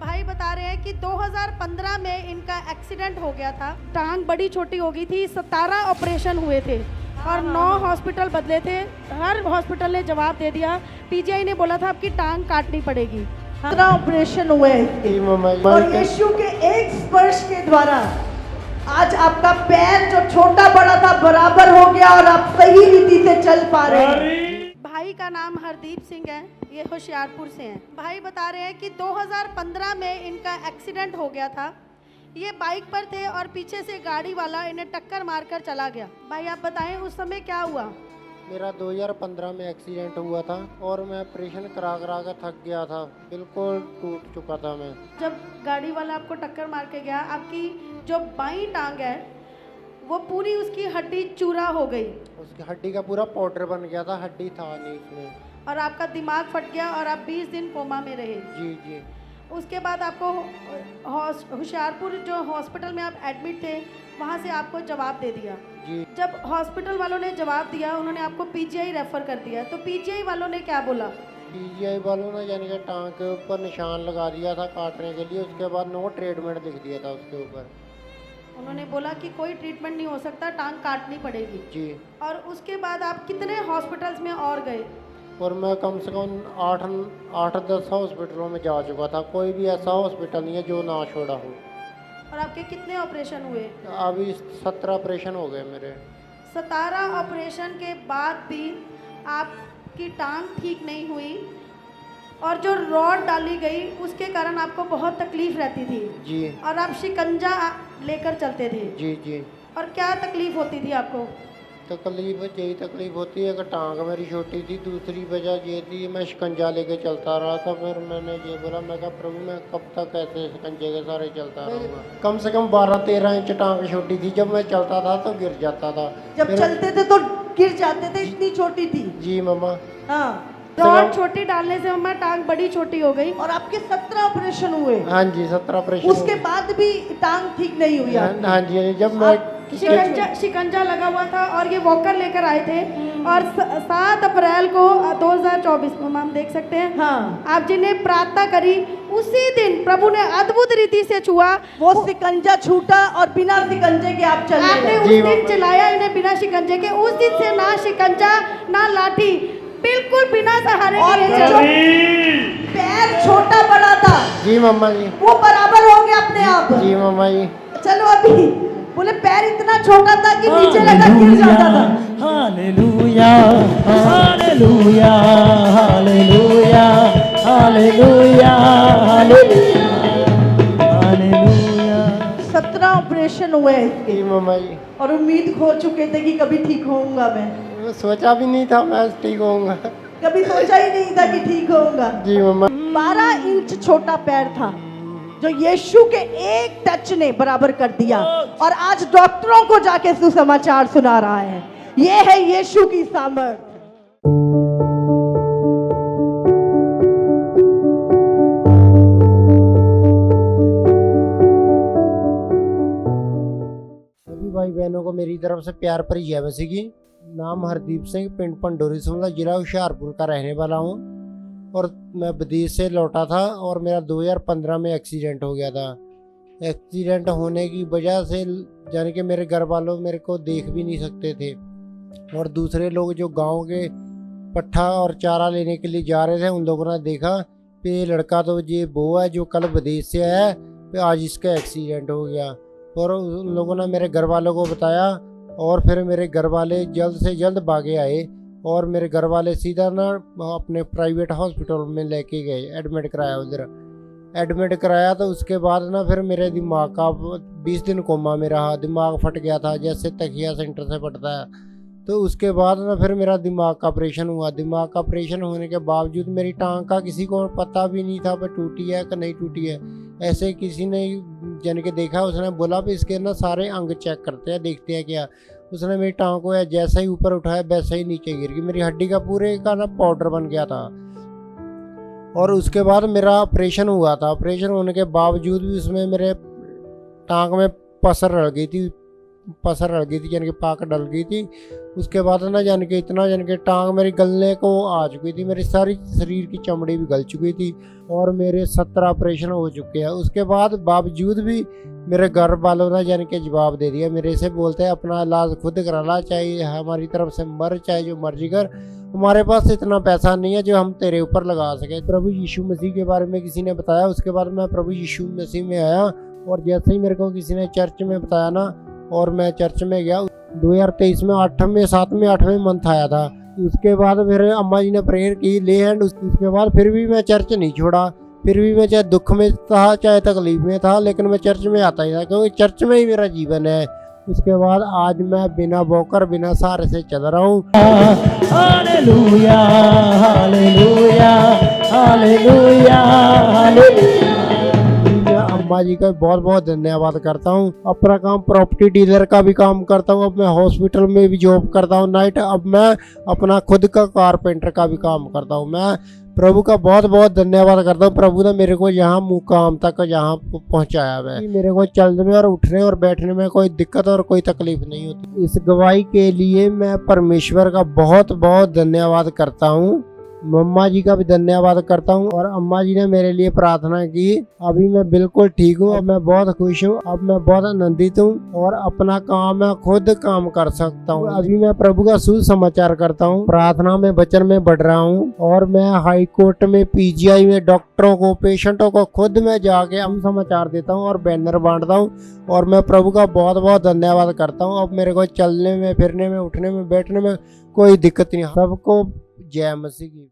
भाई बता रहे हैं कि 2015 में इनका एक्सीडेंट हो गया था। टांग बड़ी छोटी हो गई थी। 17 ऑपरेशन हुए थे और 9 हॉस्पिटल बदले थे। हर हॉस्पिटल ने जवाब दे दिया। पीजीआई ने बोला था आपकी टांग काटनी पड़ेगी। 17 ऑपरेशन हुए और यीशु के एक स्पर्श के द्वारा आज आपका पैर जो छोटा बड़ा था बराबर हो गया और आप सही रीति से चल पा रहे हैं। भाई का नाम हरदीप सिंह है, ये होशियारपुर से हैं। भाई बता रहे हैं कि 2015 में इनका एक्सीडेंट हो गया था। ये बाइक पर थे और पीछे से गाड़ी वाला इन्हें टक्कर मारकर चला गया। भाई आप बताएं उस समय क्या हुआ? मेरा 2015 में एक्सीडेंट हुआ था और मैं ऑपरेशन करा कर थक गया था, बिल्कुल टूट चुका था मैं। जब गाड़ी वाला आपको टक्कर मार के गया, आपकी जो बाईं टांग है वो पूरी उसकी हड्डी चूरा हो गई। उसकी हड्डी का पूरा पाउडर बन गया था, हड्डी था नहीं उसमें। और आपका दिमाग फट गया और आप 20 दिन कोमा में रहे। जी जी। उसके बाद आपको होशियारपुर जो हॉस्पिटल में आप एडमिट थे वहाँ से आपको जवाब दे दिया जी। जब हॉस्पिटल वालों ने जवाब दिया, उन्होंने आपको पीजीआई रेफर कर दिया। तो पीजीआई वालों ने क्या बोला? पीजीआई वालों ने यानी कि टांग के ऊपर निशान लगा दिया था काटने के लिए। उसके बाद नो ट्रीटमेंट लिख दिया था उसके ऊपर। उन्होंने बोला कि कोई ट्रीटमेंट नहीं हो सकता, टांग काटनी पड़ेगी। जी। और उसके बाद आप कितने हॉस्पिटल्स में और गए? और मैं कम से कम 8-10 हॉस्पिटलों में जा चुका था। कोई भी ऐसा हॉस्पिटल नहीं है जो ना छोड़ा हो। और आपके कितने ऑपरेशन हुए? अभी 17 ऑपरेशन हो गए मेरे। 17 ऑपरेशन के बाद भी आपकी टांग ठीक नहीं हुई और जो रॉड डाली गई उसके कारण आपको बहुत तकलीफ रहती थी। जी। और आप शिकंजा लेकर चलते थे। जी जी। और क्या तकलीफ होती थी आपको? तकलीफ यही तकलीफ होती है कि टांग मेरी छोटी थी। दूसरी वजह ये थी मैं शिकंजा लेके चलता रहा था। फिर मैंने ये बोला, मैं कहा प्रभु मैं कब तक ऐसे शिकंजे के सारे चलता रहूँगा। कम से कम 12-13 इंच टांग छोटी थी। जब मैं चलता था तो गिर जाता था। जब चलते थे तो गिर जाते थे, इतनी छोटी थी। जी मम्मा। हाँ। रॉड छोटी डालने से मम्मा टांग बड़ी छोटी हो गई। और आपके 17 ऑपरेशन हुए? हाँ जी 17 ऑपरेशन। उसके बाद भी टांग ठीक नहीं हुई आपकी? हाँ जी। जब मैं शिकंजा लगा हुआ था और ये वॉकर लेकर आए थे। और 7 अप्रैल को 2024 में हम देख सकते हैं। हाँ। आप जिन्हें प्रार्थना करी उसी दिन प्रभु ने अद्भुत रीति से छुआ। वो शिकंजा छूटा और बिना शिकंजे के आप चलने आपने लगे। उस दिन चलाया इन्हें बिना शिकंजे के। उस दिन से ना शिकंजा ना लाठी, बिल्कुल बिना सहारे के ये चले। पैर छोटा बड़ा था। जी मम्मा जी। वो बराबर हो गया अपने आप। जी मम्मा जी। चलो अभी बोले पैर इतना छोटा था कि नीचे लगा गिर जाता था। Hallelujah hallelujah hallelujah hallelujah hallelujah. 17 operation हुए इसके जी मम्मा जी। और उम्मीद खो चुके थे कि कभी ठीक होऊंगा मैं। सोचा भी नहीं था मैं ठीक होऊंगा। कभी सोचा ही नहीं था कि ठीक होऊंगा। जी मम्मा। 12 इंच छोटा पैर था जो यीशु के एक टच ने बराबर कर दिया और आज डॉक्टरों को जाके सुसमाचार सुना रहा है। ये है यीशु की सामर्थ। सभी भाई बहनों को मेरी तरफ से प्यार भरी जय मसीह की। नाम हरदीप सिंह, पिंड पंडोरी शिमला, जिला होशियारपुर का रहने वाला हूँ। और मैं विदेश से लौटा था और मेरा 2015 में एक्सीडेंट हो गया था। एक्सीडेंट होने की वजह से यानी कि मेरे घर वालों मेरे को देख भी नहीं सकते थे। और दूसरे लोग जो गांव के पट्ठा और चारा लेने के लिए जा रहे थे उन लोगों ने देखा कि ये लड़का तो ये वो है जो कल विदेश से आया है, फिर आज इसका एक्सीडेंट हो गया। और उन लोगों ने मेरे घर वालों को बताया और फिर मेरे घर वाले जल्द से जल्द भागे आए और मेरे घर वाले सीधा ना अपने प्राइवेट हॉस्पिटल में लेके गए, एडमिट कराया। उधर एडमिट कराया तो उसके बाद ना फिर मेरे दिमाग का 20 दिन कोमा में रहा। दिमाग फट गया था जैसे तकिया सेंटर से फटता है। तो उसके बाद ना फिर मेरा दिमाग का ऑपरेशन हुआ। दिमाग का ऑपरेशन होने के बावजूद मेरी टांग का किसी को पता भी नहीं था कि टूटी है कि नहीं टूटी है। ऐसे किसी ने जन के देखा, उसने बोला भी इसके ना सारे अंग चेक करते हैं, देखते हैं क्या। उसने मेरी टांग को जैसा ही ऊपर उठाया वैसा ही नीचे गिर गई। मेरी हड्डी का पूरे का ना पाउडर बन गया था। और उसके बाद मेरा ऑपरेशन हुआ था। ऑपरेशन होने के बावजूद भी उसमें मेरे टांग में पसर रह गई थी पसर रह गई थी, यानी कि पाक डल गई थी। उसके बाद ना जान के इतना जान के टांग मेरी गलने को आ चुकी थी, मेरी सारी शरीर की चमड़ी भी गल चुकी थी और मेरे 17 ऑपरेशन हो चुके हैं। उसके बाद बावजूद भी मेरे घर वालों ने जान के जवाब दे दिया, मेरे से बोलते हैं अपना इलाज खुद करा ला, चाहे हमारी तरफ से मर चाहे जो मर्जी कर, हमारे पास इतना पैसा नहीं है जो हम तेरे ऊपर लगा सके। प्रभु यीशु मसीह के बारे में किसी ने बताया, उसके बाद मैं प्रभु यीशु मसीह में आया और जैसे ही मेरे को किसी ने चर्च में बताया ना और मैं चर्च में गया 2023 में 7वें 8वें मंथ आया था। उसके बाद फिर अम्मा जी ने प्रेयर की ले हैंड, उसके बाद फिर भी मैं चर्च नहीं छोड़ा, फिर भी मैं चाहे दुख में था चाहे तकलीफ में था, लेकिन मैं चर्च में आता ही था क्योंकि चर्च में ही मेरा जीवन है। उसके बाद आज मैं बिना बोकर बिना सहारे से चल रहा हूँ। Hallelujah hallelujah hallelujah hallelujah. मैं अम्मा जी का बहुत बहुत धन्यवाद करता हूँ। अपना काम प्रॉपर्टी डीलर का भी काम करता हूँ, अब मैं हॉस्पिटल में भी जॉब करता हूँ नाइट, अब मैं अपना खुद का कारपेंटर का भी काम करता हूँ। मैं प्रभु का बहुत बहुत धन्यवाद करता हूँ। प्रभु ने मेरे को यहाँ मुकाम तक यहाँ पहुँचाया है। मेरे को चलने में और उठने और बैठने में कोई दिक्कत और कोई तकलीफ नहीं होती। इस गवाही के लिए मैं परमेश्वर का बहुत बहुत धन्यवाद करता हूँ। मम्मा जी का भी धन्यवाद करता हूँ और अम्मा जी ने मेरे लिए प्रार्थना की। अभी मैं बिल्कुल ठीक हूँ, अब मैं बहुत खुश हूँ, अब मैं बहुत आनंदित हूँ और अपना काम मैं खुद काम कर सकता हूँ। अभी मैं प्रभु का सुसमाचार करता हूँ, प्रार्थना में वचन में बढ़ रहा हूँ और मैं हाई कोर्ट में पीजीआई में डॉक्टरों को पेशेंटों को खुद मैं जाके हम समाचार देता हूँ और बैनर बांटता हूँ और मैं प्रभु का बहुत बहुत धन्यवाद करता हूँ। अब मेरे को चलने में फिरने में उठने में बैठने में कोई दिक्कत नहीं। सबको जय मसीह की।